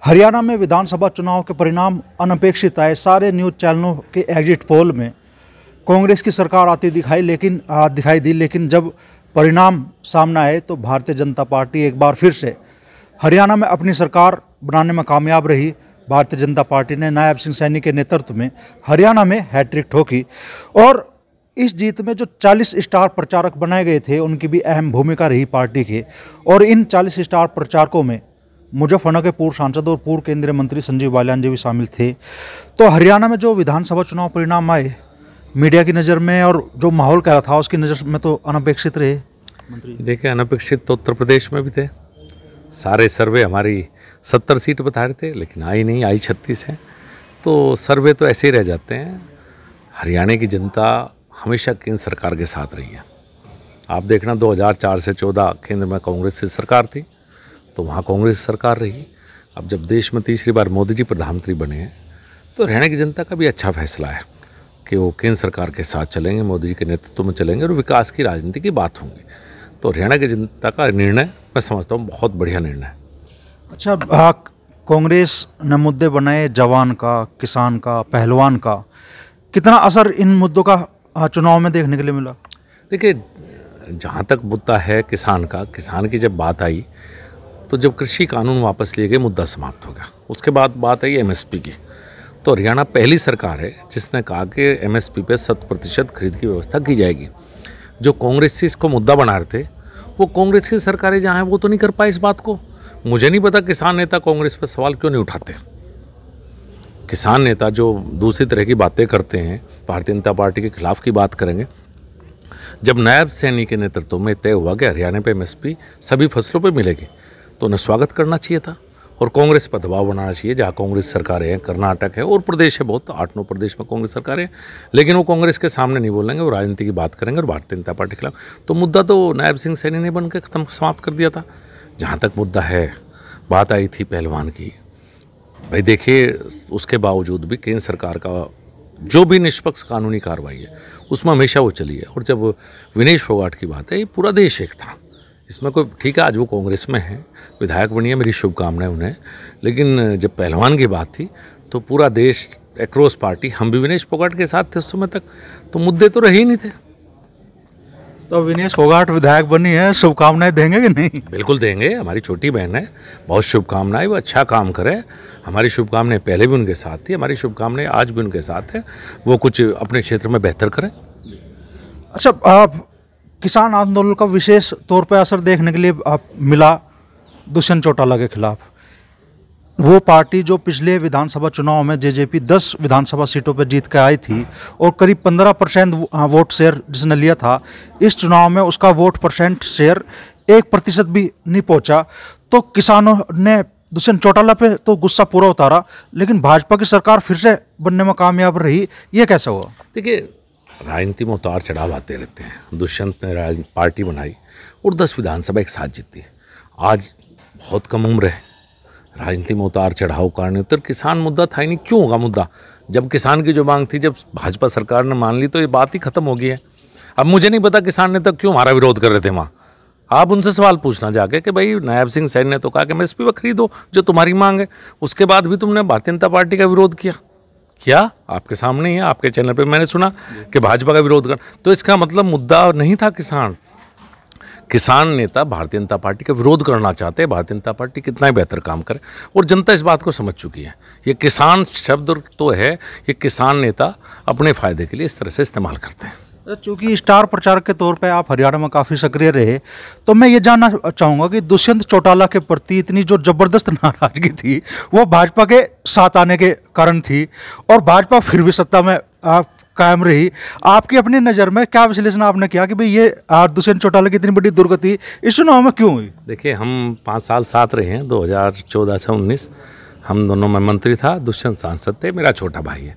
हरियाणा में विधानसभा चुनाव के परिणाम अनपेक्षित आए। सारे न्यूज़ चैनलों के एग्जिट पोल में कांग्रेस की सरकार आती दिखाई दी, लेकिन जब परिणाम सामने आए तो भारतीय जनता पार्टी एक बार फिर से हरियाणा में अपनी सरकार बनाने में कामयाब रही। भारतीय जनता पार्टी ने नायब सिंह सैनी के नेतृत्व में हरियाणा में हैट्रिक ठोकी और इस जीत में जो 40 स्टार प्रचारक बनाए गए थे उनकी भी अहम भूमिका रही पार्टी के। और इन 40 स्टार प्रचारकों में मुजफ्फरनगर के पूर्व सांसद और पूर्व केंद्रीय मंत्री संजीव बालियान जी भी शामिल थे। तो हरियाणा में जो विधानसभा चुनाव परिणाम आए मीडिया की नज़र में और जो माहौल कह रहा था उसकी नज़र में तो अनपेक्षित रहे। मंत्री देखिए, अनपेक्षित तो उत्तर प्रदेश में भी थे। सारे सर्वे हमारी 70 सीट बता रहे थे, लेकिन आई नहीं, आई 36 है। तो सर्वे तो ऐसे ही रह जाते हैं। हरियाणा की जनता हमेशा केंद्र सरकार के साथ रही है। आप देखना 2004 से 14 केंद्र में कांग्रेस की सरकार थी, तो वहाँ कांग्रेस सरकार रही। अब जब देश में तीसरी बार मोदी जी प्रधानमंत्री बने हैं तो हरियाणा की जनता का भी अच्छा फैसला है कि वो केंद्र सरकार के साथ चलेंगे, मोदी जी के नेतृत्व में चलेंगे और विकास की राजनीति की बात होंगी। तो हरियाणा की जनता का निर्णय मैं समझता हूँ बहुत बढ़िया निर्णय है। अच्छा, कांग्रेस ने मुद्दे बनाए जवान का, किसान का, पहलवान का, कितना असर इन मुद्दों का चुनाव में देखने के लिए मिला? देखिए, जहाँ तक मुद्दा है किसान का, किसान की जब बात आई तो जब कृषि कानून वापस लिए गए मुद्दा समाप्त हो गया। उसके बाद बात आई एमएसपी की। तो हरियाणा पहली सरकार है जिसने कहा कि एमएसपी पे 100% खरीद की व्यवस्था की जाएगी। जो कांग्रेस इसको मुद्दा बना रहे थे वो कांग्रेस की सरकारें जहाँ हैं वो तो नहीं कर पाए इस बात को। मुझे नहीं पता किसान नेता कांग्रेस पर सवाल क्यों नहीं उठाते। किसान नेता जो दूसरी तरह की बातें करते हैं, भारतीय जनता पार्टी के खिलाफ की बात करेंगे। जब नायब सैनी के नेतृत्व में तय हुआ कि हरियाणा पे एमएसपी सभी फसलों पे मिलेगी तो उन्हें स्वागत करना चाहिए था और कांग्रेस पर दबाव बनाना चाहिए। जहाँ कांग्रेस सरकारें हैं, कर्नाटक है और प्रदेश है बहुत, 8-9 प्रदेश में कांग्रेस सरकारें हैं, लेकिन वो कांग्रेस के सामने नहीं बोलेंगे, वो राजनीति की बात करेंगे और भारतीय जनता पार्टी के खिलाफ। तो मुद्दा तो नायब सिंह सैनी ने बन के ख़त्म समाप्त कर दिया था। जहाँ तक मुद्दा है, बात आई थी पहलवान की। भाई देखिए, उसके बावजूद भी केंद्र सरकार का जो भी निष्पक्ष कानूनी कार्रवाई है उसमें हमेशा वो चली है। और जब विनेश फोगाट की बात है, ये पूरा देश एक था इसमें। कोई ठीक है, आज वो कांग्रेस में है, विधायक बनी है, मेरी शुभकामनाएं उन्हें। लेकिन जब पहलवान की बात थी तो पूरा देश एक्रॉस पार्टी, हम भी विनेश फोगाट के साथ थे उस समय तक, तो मुद्दे तो रहे ही नहीं थे। तो विनेश फोगाट विधायक बनी है, शुभकामनाएं देंगे कि नहीं? बिल्कुल देंगे, हमारी छोटी बहन है, बहुत शुभकामनाएं, वो अच्छा काम करे। हमारी शुभकामनाएं पहले भी उनके साथ थी, हमारी शुभकामनाएं आज भी उनके साथ है, वो कुछ अपने क्षेत्र में बेहतर करें। अच्छा, किसान आंदोलन का विशेष तौर पर असर देखने के लिए मिला दुष्यंत चौटाला के खिलाफ। वो पार्टी जो पिछले विधानसभा चुनाव में जेजेपी 10 विधानसभा सीटों पर जीत के आई थी और करीब 15% वोट शेयर जिसने लिया था, इस चुनाव में उसका वोट परसेंट शेयर 1% भी नहीं पहुंचा। तो किसानों ने दुष्यंत चौटाला पे तो गुस्सा पूरा उतारा, लेकिन भाजपा की सरकार फिर से बनने में कामयाब रही। ये कैसे हुआ? देखिए, राजनीति में उतार चढ़ाव आते रहते हैं। दुष्यंत ने पार्टी बनाई और 10 विधानसभा एक साथ जीती है। आज बहुत कम उम्र है, राजनीति में उतार चढ़ाव कारण उत्तर किसान मुद्दा था ही नहीं। क्यों होगा मुद्दा? जब किसान की जो मांग थी, जब भाजपा सरकार ने मान ली तो ये बात ही खत्म हो गई है। अब मुझे नहीं पता किसान नेता क्यों हमारा विरोध कर रहे थे वहाँ। आप उनसे सवाल पूछना जाके कि भाई नायब सिंह सैनी ने तो कहा कि एमएसपी पर खरीदो जो तुम्हारी मांग है, उसके बाद भी तुमने भारतीय जनता पार्टी का विरोध किया। क्या आपके सामने ही है, आपके चैनल पे मैंने सुना कि भाजपा का विरोध कर, तो इसका मतलब मुद्दा नहीं था किसान नेता भारतीय जनता पार्टी का विरोध करना चाहते हैं। भारतीय जनता पार्टी कितना ही बेहतर काम करे और जनता इस बात को समझ चुकी है। ये किसान शब्द तो है, ये किसान नेता अपने फायदे के लिए इस तरह से इस्तेमाल करते हैं। चूँकि स्टार प्रचारक के तौर पे आप हरियाणा में काफ़ी सक्रिय रहे, तो मैं ये जानना चाहूँगा कि दुष्यंत चौटाला के प्रति इतनी जो ज़बरदस्त नाराजगी थी वो भाजपा के साथ आने के कारण थी और भाजपा फिर भी सत्ता में कायम रही। आपकी अपनी नज़र में क्या विश्लेषण आपने किया कि भाई ये दुष्यंत चौटाला की इतनी बड़ी दुर्गति इस चुनाव में क्यों हुई? देखिए, हम 5 साल साथ रहे हैं, 2014 से 19 हम दोनों में मंत्री था, दुष्यंत सांसद थे, मेरा छोटा भाई है।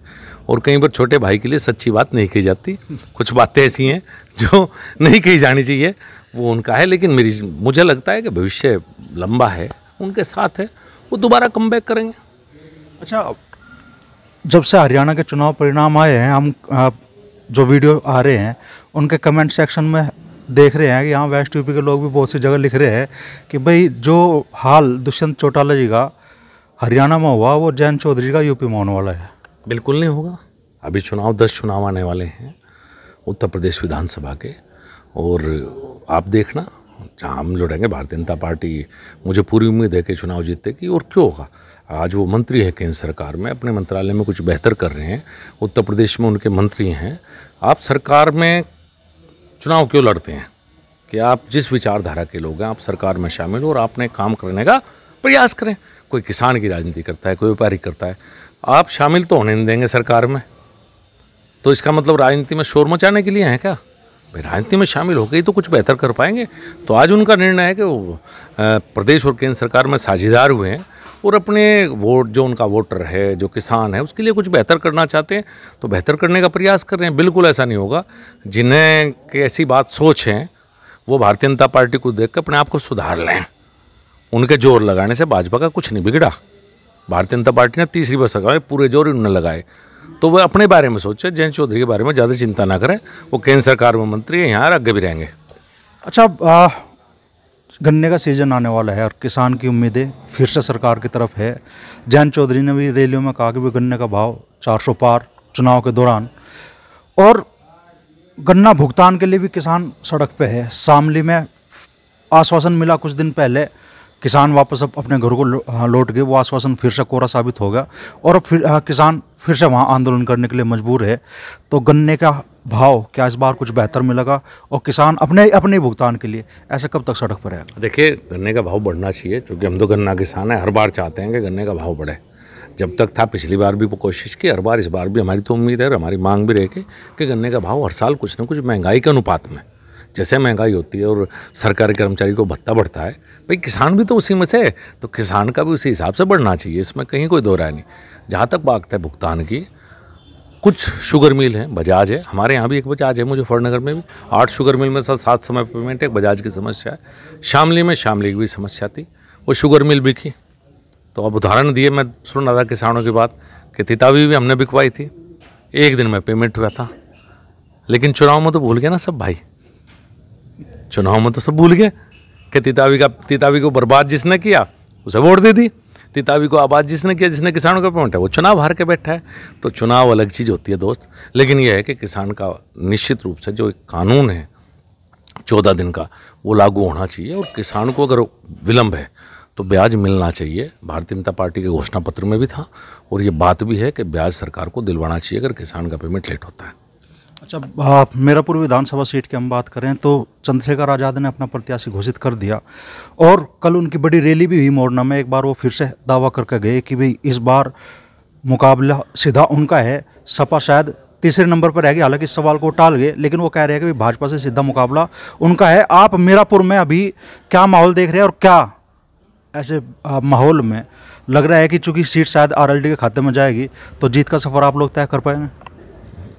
और कई बार छोटे भाई के लिए सच्ची बात नहीं कही जाती, कुछ बातें ऐसी हैं जो नहीं कही जानी चाहिए, वो उनका है। लेकिन मुझे लगता है कि भविष्य लंबा है, उनके साथ है, वो दोबारा कमबैक करेंगे। अच्छा, जब से हरियाणा के चुनाव परिणाम आए हैं, हम जो वीडियो आ रहे हैं उनके कमेंट सेक्शन में देख रहे हैं कि यहाँ वेस्ट यूपी के लोग भी बहुत सी जगह लिख रहे हैं कि भाई जो हाल दुष्यंत चौटाला जी का हरियाणा में हुआ वो जयंत चौधरी का यूपी में होने वाला है? बिल्कुल नहीं होगा। अभी 10 चुनाव आने वाले हैं उत्तर प्रदेश विधानसभा के, और आप देखना जहाँ हम लड़ेंगे भारतीय जनता पार्टी, मुझे पूरी उम्मीद है कि चुनाव जीतेगी। और क्यों होगा? आज वो मंत्री है केंद्र सरकार में, अपने मंत्रालय में कुछ बेहतर कर रहे हैं, उत्तर प्रदेश में उनके मंत्री हैं। आप सरकार में चुनाव क्यों लड़ते हैं? कि आप जिस विचारधारा के लोग हैं आप सरकार में शामिल हो और आपने काम करने का प्रयास करें। कोई किसान की राजनीति करता है, कोई व्यापारी करता है, आप शामिल तो होने नहीं देंगे सरकार में, तो इसका मतलब राजनीति में शोर मचाने के लिए हैं क्या? भाई राजनीति में शामिल हो गई तो कुछ बेहतर कर पाएंगे। तो आज उनका निर्णय है कि वो प्रदेश और केंद्र सरकार में साझेदार हुए हैं और अपने वोट, जो उनका वोटर है, जो किसान है, उसके लिए कुछ बेहतर करना चाहते हैं तो बेहतर करने का प्रयास कर रहे हैं। बिल्कुल ऐसा नहीं होगा। जिन्हें कि ऐसी बात सोच है वो भारतीय जनता पार्टी को देख कर अपने आप को सुधार लें। उनके जोर लगाने से भाजपा का कुछ नहीं बिगड़ा। भारतीय जनता पार्टी ने तीसरी बार सरकार में पूरे जोर उन्होंने लगाए, तो वह अपने बारे में सोचे। जयंत चौधरी के बारे में ज़्यादा चिंता ना करें, वो केंद्र सरकार में मंत्री है, यहाँ आगे भी रहेंगे। अच्छा, गन्ने का सीजन आने वाला है और किसान की उम्मीदें फिर से सरकार की तरफ है। जयंत चौधरी ने भी रैलियों में कहा कि भी गन्ने का भाव 400 पार चुनाव के दौरान, और गन्ना भुगतान के लिए भी किसान सड़क पे है। शामली में आश्वासन मिला कुछ दिन पहले, किसान वापस अब अपने घर को लौट गए। वो आश्वासन फिर से कोरा साबित होगा और अब फिर किसान फिर से वहाँ आंदोलन करने के लिए मजबूर है। तो गन्ने का भाव क्या इस बार कुछ बेहतर मिलेगा और किसान अपने भुगतान के लिए ऐसे कब तक सड़क पर रहेगा? देखिए, गन्ने का भाव बढ़ना चाहिए, क्योंकि हम तो गन्ना किसान हैं, हर बार चाहते हैं कि गन्ने का भाव बढ़े। जब तक था पिछली बार भी वो कोशिश की, हर बार, इस बार भी हमारी तो उम्मीद है और हमारी मांग भी रहेगी कि गन्ने का भाव हर साल कुछ न कुछ महंगाई के अनुपात में, जैसे महंगाई होती है और सरकारी कर्मचारी को भत्ता बढ़ता है, भाई किसान भी तो उसी में से, तो किसान का भी उसी हिसाब से बढ़ना चाहिए। इसमें कहीं कोई दो राय नहीं। जहाँ तक बात है भुगतान की, कुछ शुगर मिल है, बजाज है, हमारे यहाँ भी एक बजाज है, मुजफ्फरनगर में भी 8 शुगर मिल में 7 समय पेमेंट है, बजाज की समस्या है। शामली में शामली की भी समस्या थी, वो शुगर मिल बिकी। तो अब उदाहरण दिए, मैं सुन रहा था किसानों की बात कि तितावी भी हमने बिकवाई थी, 1 दिन में पेमेंट हुआ था। लेकिन चुनाव में तो भूल गए ना सब भाई, चुनाव में तो सब भूल गए कि तितावी को बर्बाद जिसने किया उसे वोट दे दी, तितावी को आबाद जिसने किया, जिसने किसानों का पेमेंट है, वो चुनाव हार के बैठा है। तो चुनाव अलग चीज़ होती है दोस्त। लेकिन यह है कि किसान का निश्चित रूप से जो एक कानून है 14 दिन का, वो लागू होना चाहिए। और किसान को अगर विलम्ब है तो ब्याज मिलना चाहिए। भारतीय जनता पार्टी के घोषणा पत्र में भी था और ये बात भी है कि ब्याज सरकार को दिलवाना चाहिए अगर किसान का पेमेंट लेट होता है। अच्छा, मीरापुर विधानसभा सीट की हम बात करें तो चंद्रशेखर आज़ाद ने अपना प्रत्याशी घोषित कर दिया और कल उनकी बड़ी रैली भी हुई मोरना में। एक बार वो फिर से दावा करके गए कि भाई इस बार मुकाबला सीधा उनका है। सपा शायद तीसरे नंबर पर रहेगी, हालांकि इस सवाल को टाल गए, लेकिन वो कह रहे हैं कि भाई भाजपा से सीधा मुकाबला उनका है। आप मीरापुर में अभी क्या माहौल देख रहे हैं और क्या ऐसे माहौल में लग रहा है कि चूंकि सीट शायद आरएलडी के खाते में जाएगी तो जीत का सफर आप लोग तय कर पाएंगे?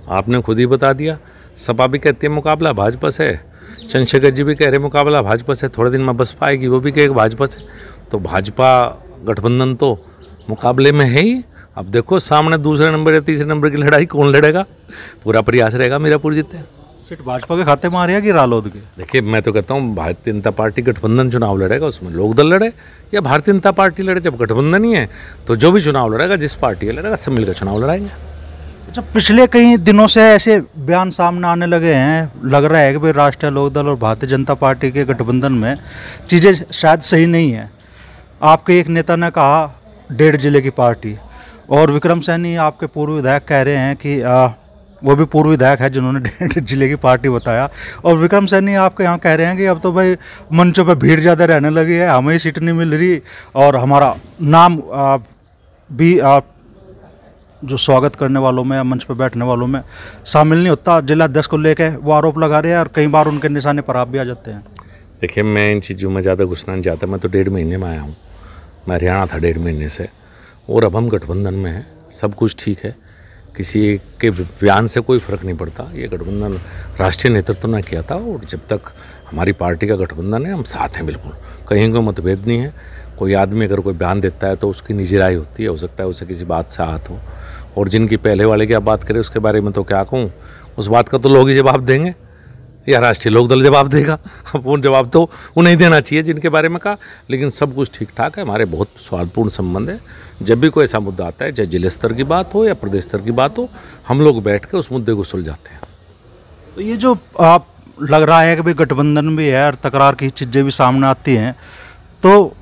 आपने खुद ही बता दिया, सपा भी कहती है मुकाबला भाजपा से, चंद्रशेखर जी भी कह रहे मुकाबला भाजपा से, थोड़े दिन में बसपा आएगी, वो भी कहेगी भाजपा से। तो भाजपा गठबंधन तो मुकाबले में है ही। अब देखो सामने दूसरे नंबर या तीसरे नंबर की लड़ाई कौन लड़ेगा। पूरा प्रयास रहेगा मीरापुर जीते। सीट भाजपा के खाते में आ रही है कि रालोद के? देखिए, मैं तो कहता हूँ भारतीय जनता पार्टी गठबंधन चुनाव लड़ेगा, उसमें लोकदल लड़े या भारतीय जनता पार्टी लड़े। जब गठबंधन ही है तो जो भी चुनाव लड़ेगा, जिस पार्टी का लड़ेगा, सब मिलकर चुनाव लड़ाएंगे। अच्छा, पिछले कई दिनों से ऐसे बयान सामने आने लगे हैं, लग रहा है कि भाई राष्ट्रीय लोकदल और भारतीय जनता पार्टी के गठबंधन में चीज़ें शायद सही नहीं है। आपके एक नेता ने कहा 1.5 जिले की पार्टी, और विक्रम सैनी आपके पूर्व विधायक कह रहे हैं कि वो भी पूर्व विधायक है जिन्होंने 1.5 जिले की पार्टी बताया। और विक्रम सैनी आपके यहाँ कह रहे हैं कि अब तो भाई मंचों पर भीड़ ज़्यादा रहने लगी है, हमें ही सीट नहीं मिल रही और हमारा नाम भी जो स्वागत करने वालों में या मंच पर बैठने वालों में शामिल नहीं होता। जिला अध्यक्ष को लेकर वो आरोप लगा रहे हैं और कई बार उनके निशाने पर आप भी आ जाते हैं। देखिए, मैं इन चीज़ों में ज़्यादा घुसना नहीं चाहता। मैं तो 1.5 महीने में आया हूँ, मैं हरियाणा था 1.5 महीने से, और अब हम गठबंधन में हैं। सब कुछ ठीक है, किसी के बयान से कोई फ़र्क नहीं पड़ता। ये गठबंधन राष्ट्रीय नेतृत्व ने किया था और जब तक हमारी पार्टी का गठबंधन है हम साथ हैं, बिल्कुल कहीं कोई मतभेद नहीं है। कोई आदमी अगर कोई बयान देता है तो उसकी निजी राय होती है, हो सकता है उसे किसी बात से आहत हो। और जिनकी पहले वाले की आप बात करें उसके बारे में तो क्या कहूँ, उस बात का तो लोग ही जवाब देंगे। या राष्ट्रीय लोकदल जवाब देगा। अब वो जवाब तो उन्हें ही देना चाहिए जिनके बारे में कहा, लेकिन सब कुछ ठीक ठाक है, हमारे बहुत सौहार्दपूर्ण संबंध है। जब भी कोई ऐसा मुद्दा आता है, चाहे जिले स्तर की बात हो या प्रदेश स्तर की बात हो, हम लोग बैठ के उस मुद्दे को सुलझाते हैं। तो ये जो आप लग रहा है कि भाई गठबंधन भी है और तकरार की चीज़ें भी सामने आती हैं, तो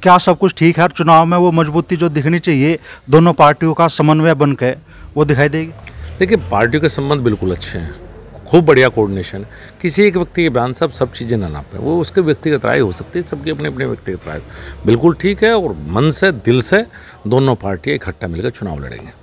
क्या सब कुछ ठीक है और चुनाव में वो मजबूती जो दिखनी चाहिए दोनों पार्टियों का समन्वय बन के वो दिखाई देगी? देखिए, पार्टियों के संबंध बिल्कुल अच्छे हैं, खूब बढ़िया कोऑर्डिनेशन। किसी एक व्यक्ति के बयान से सब चीज़ें ना नापें, वो उसके व्यक्तिगत राय हो सकती है, सबकी अपने अपने व्यक्तिगत राय बिल्कुल ठीक है। और मन से दिल से दोनों पार्टियाँ इकट्ठा मिलकर चुनाव लड़ेंगे।